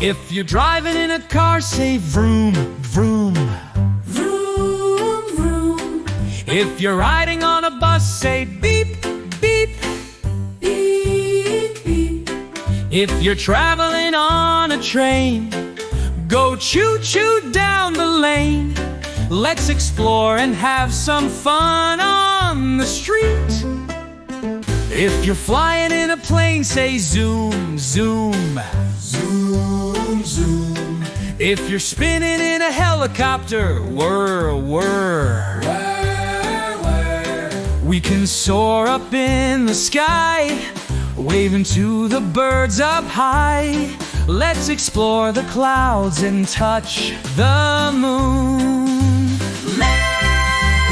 If you're driving in a car, say vroom, vroom. Vroom, vroom. If you're riding on a bus, say beep, beep. Beep, beep. If you're traveling on a train, go choo-choo down the lane. Let's explore and have some fun on the street. If you're flying in a plane, say zoom, zoom. Zoom, zoom. If you're spinning in a helicopter, whir, whir. Whir, whir. We can soar up in the sky, waving to the birds up high. Let's explore the clouds and touch the moon.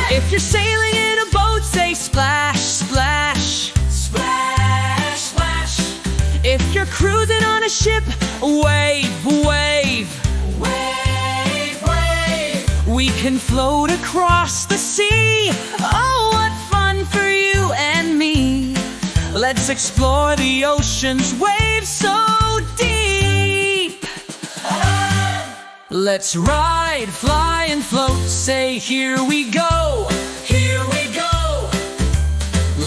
If you're sailing in a boat, say splash, splash. Splash, splash. If you're cruising on a ship, wave, wave. Wave, wave. We can float across the sea. Oh, what fun for you and me. Let's explore the ocean's waves so deep. Let's ride, fly, and float. Say, here we go. Here we go.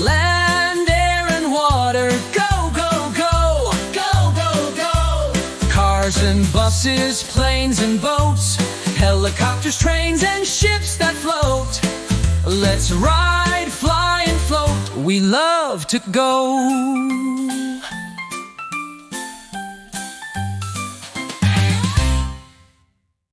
Land, air, and water. Go, go, go. Go, go, go. Cars and buses, planes and boats, helicopters, trains, and ships that float. Let's ride, fly, and float. We love to go.